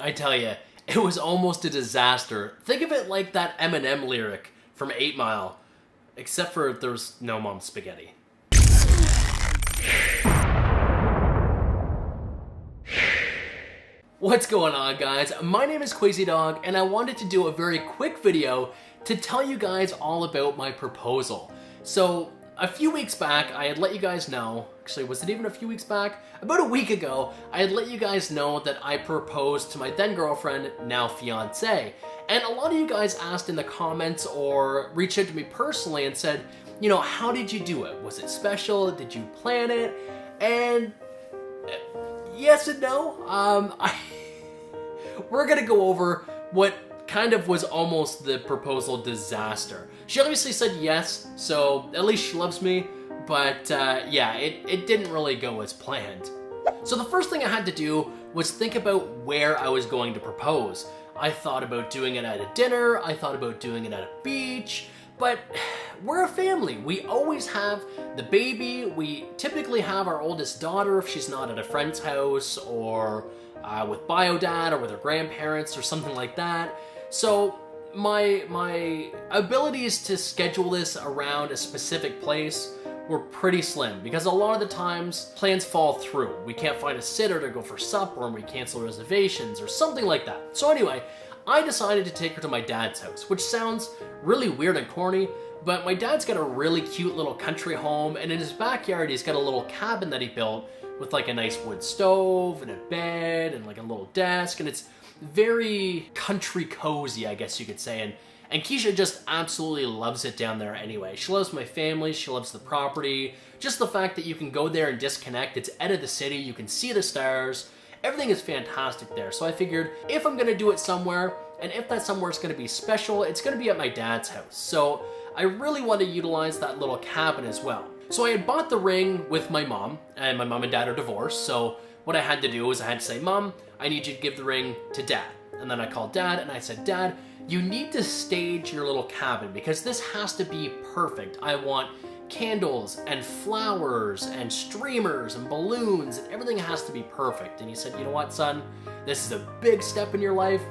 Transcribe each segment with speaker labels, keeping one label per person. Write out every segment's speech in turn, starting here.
Speaker 1: I tell you, it was almost a disaster. Think of it like that Eminem lyric from 8 Mile, except for there's no mom's spaghetti. What's going on, guys? My name is QwazyDog, and I wanted to do a very quick video to tell you guys all about my proposal. So, a few weeks back, I had let you guys know, actually, was it even a few weeks back? About a week ago, I had let you guys know that I proposed to my then girlfriend, now fiance. And a lot of you guys asked in the comments or reached out to me personally and said, you know, how did you do it? Was it special? Did you plan it? And yes and no. We're gonna go over what kind of was almost the proposal disaster. She obviously said yes, so at least she loves me, but yeah, it didn't really go as planned. So the first thing I had to do was think about where I was going to propose. I thought about doing it at a dinner, I thought about doing it at a beach, but we're a family. We always have the baby. We typically have our oldest daughter if she's not at a friend's house or with bio dad or with her grandparents or something like that. So my abilities to schedule this around a specific place were pretty slim because a lot of the times plans fall through. We can't find a sitter to go for supper and we cancel reservations or something like that. So anyway, I decided to take her to my dad's house, which sounds really weird and corny, but my dad's got a really cute little country home, and in his backyard he's got a little cabin that he built with like a nice wood stove and a bed and like a little desk, and it's very country cozy, I guess you could say, and Keisha just absolutely loves it down there anyway. She loves my family, she loves the property, just the fact that you can go there and disconnect, it's out of the city, you can see the stars, everything is fantastic there. So I figured if I'm gonna do it somewhere, and if that somewhere is gonna be special, it's gonna be at my dad's house. So I really want to utilize that little cabin as well. So I had bought the ring with my mom, and my mom and dad are divorced, so what I had to do was I had to say, Mom, I need you to give the ring to Dad. And then I called Dad and I said, Dad, you need to stage your little cabin because this has to be perfect. I want candles and flowers and streamers and balloons and everything has to be perfect. And he said, you know what, son, this is a big step in your life.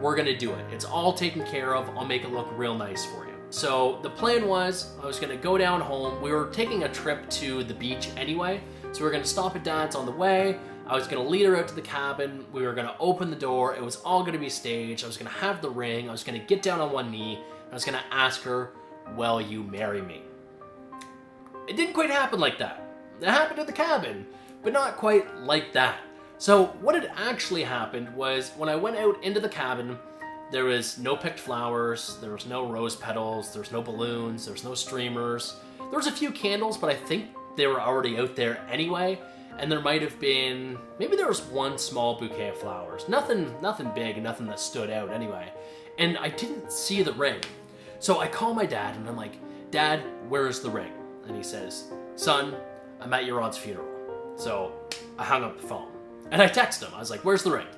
Speaker 1: We're gonna do it. It's all taken care of. I'll make it look real nice for you. So the plan was I was gonna go down home. We were taking a trip to the beach anyway. So we were gonna stop at Dad's on the way. I was gonna lead her out to the cabin. We were gonna open the door. It was all gonna be staged. I was gonna have the ring. I was gonna get down on one knee. I was gonna ask her, will you marry me? It didn't quite happen like that. It happened at the cabin, but not quite like that. So what had actually happened was when I went out into the cabin, there was no picked flowers, there was no rose petals, there was no balloons, there was no streamers. There was a few candles, but I think they were already out there anyway. And there might have been, maybe there was one small bouquet of flowers. Nothing big, nothing that stood out anyway. And I didn't see the ring. So I call my dad and I'm like, Dad, where's the ring? And he says, son, I'm at your aunt's funeral. So I hung up the phone. And I texted him, I was like, where's the ring?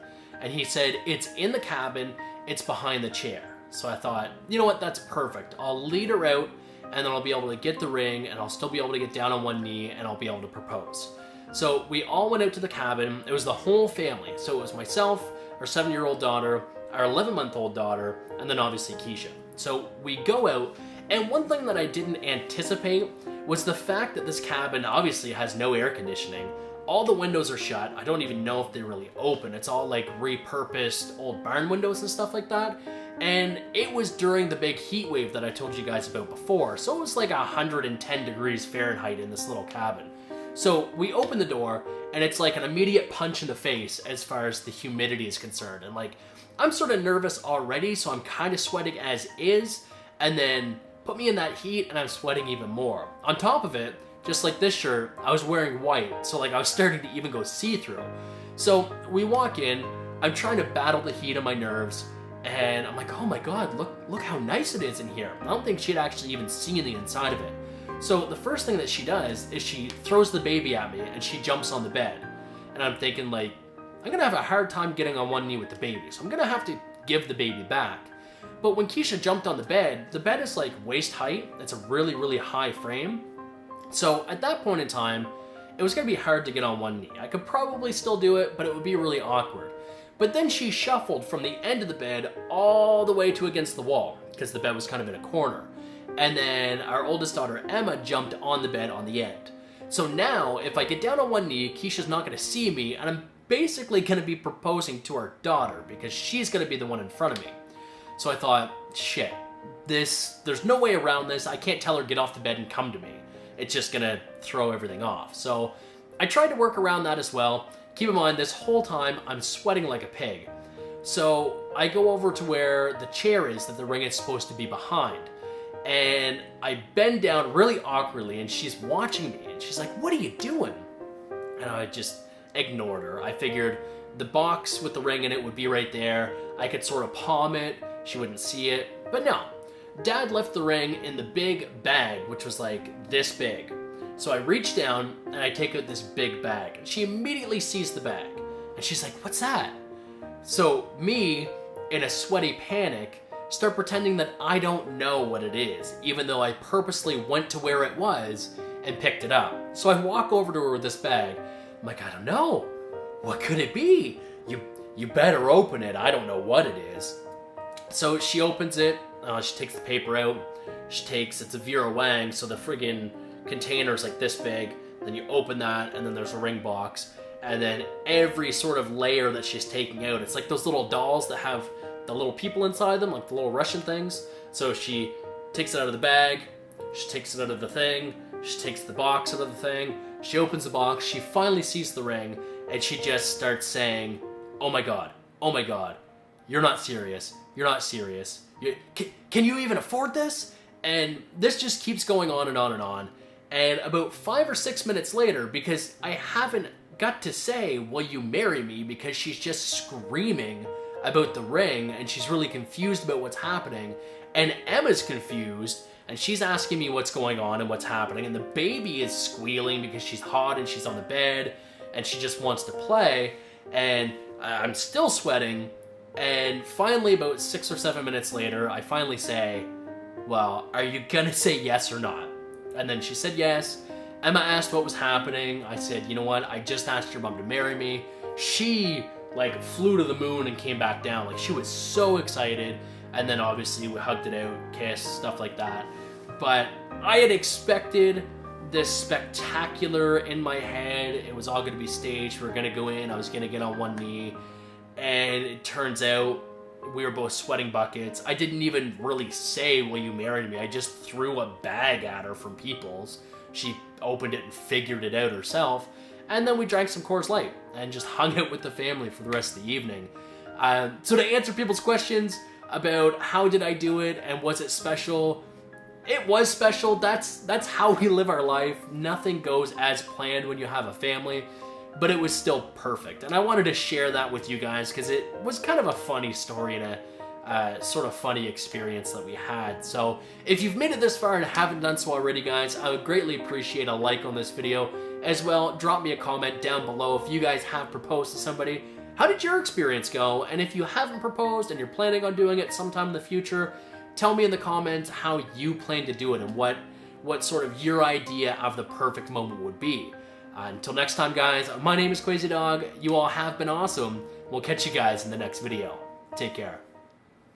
Speaker 1: And he said, it's in the cabin, it's behind the chair. So I thought, you know what, that's perfect. I'll lead her out and then I'll be able to get the ring and I'll still be able to get down on one knee and I'll be able to propose. So we all went out to the cabin. It was the whole family. So it was myself, our 7-year-old daughter, our 11-month-old daughter, and then obviously Keisha. So we go out, and one thing that I didn't anticipate was the fact that this cabin obviously has no air conditioning. All the windows are shut. I don't even know if they're really open. It's all like repurposed old barn windows and stuff like that. And it was during the big heat wave that I told you guys about before. So it was like 110 degrees Fahrenheit in this little cabin. So we open the door and it's like an immediate punch in the face as far as the humidity is concerned. And like, I'm sort of nervous already, so I'm kind of sweating as is. And then put me in that heat and I'm sweating even more. On top of it, just like this shirt, I was wearing white, so like I was starting to even go see-through. So we walk in, I'm trying to battle the heat of my nerves, and I'm like, oh my god, look how nice it is in here. I don't think she'd actually even seen the inside of it. So the first thing that she does is she throws the baby at me and she jumps on the bed. And I'm thinking like, I'm gonna have a hard time getting on one knee with the baby, so I'm gonna have to give the baby back. But when Keisha jumped on the bed is like waist height. It's a really, really high frame. So at that point in time, it was gonna be hard to get on one knee. I could probably still do it, but it would be really awkward. But then she shuffled from the end of the bed all the way to against the wall, because the bed was kind of in a corner. And then our oldest daughter, Emma, jumped on the bed on the end. So now, if I get down on one knee, Keisha's not going to see me, and I'm basically going to be proposing to our daughter, because she's going to be the one in front of me. So I thought, shit, there's no way around this. I can't tell her get off the bed and come to me. It's just going to throw everything off. So I tried to work around that as well. Keep in mind, this whole time, I'm sweating like a pig. So I go over to where the chair is that the ring is supposed to be behind. And I bend down really awkwardly, and she's watching me, and she's like, what are you doing? And I just ignored her. I figured the box with the ring in it would be right there. I could sort of palm it. She wouldn't see it. But no. Dad left the ring in the big bag, which was like this big. So I reach down, and I take out this big bag. And she immediately sees the bag. And she's like, what's that? So me, in a sweaty panic, start pretending that I don't know what it is, even though I purposely went to where it was and picked it up. So I walk over to her with this bag. I'm like, I don't know. What could it be? You better open it. I don't know what it is. So she opens it. She takes the paper out. It's a Vera Wang, so the friggin' container's like this big. Then you open that, and then there's a ring box. And then every sort of layer that she's taking out, it's like those little dolls that have the little people inside them, like the little Russian things. So she takes it out of the bag, she takes it out of the thing, she takes the box out of the thing, she opens the box, she finally sees the ring, and she just starts saying, oh my god, you're not serious, can you even afford this? And this just keeps going on and on and on. And about 5 or 6 minutes later, because I haven't got to say, will you marry me, because she's just screaming about the ring, and she's really confused about what's happening, and Emma's confused, and she's asking me what's going on and what's happening, and the baby is squealing because she's hot and she's on the bed, and she just wants to play, and I'm still sweating, and finally about 6 or 7 minutes later, I finally say, well, are you gonna say yes or not? And then she said yes. Emma asked what was happening. I said, you know what, I just asked your mom to marry me. She like flew to the moon and came back down. Like, she was so excited. And then obviously we hugged it out, kissed, stuff like that. But I had expected this spectacular in my head. It was all gonna be staged. We were gonna go in, I was gonna get on one knee. And it turns out we were both sweating buckets. I didn't even really say, will you marry me? I just threw a bag at her from People's. She opened it and figured it out herself. And then we drank some Coors Light and just hung out with the family for the rest of the evening. So to answer people's questions about how did I do it and was it special, it was special. That's how we live our life. Nothing goes as planned when you have a family, but it was still perfect. And I wanted to share that with you guys because it was kind of a funny story and a sort of funny experience that we had. So if you've made it this far and haven't done so already, guys, I would greatly appreciate a like on this video. As well, drop me a comment down below if you guys have proposed to somebody. How did your experience go? And if you haven't proposed and you're planning on doing it sometime in the future, tell me in the comments how you plan to do it and what sort of your idea of the perfect moment would be. Until next time, guys, my name is QwazyDog. You all have been awesome. We'll catch you guys in the next video. Take care.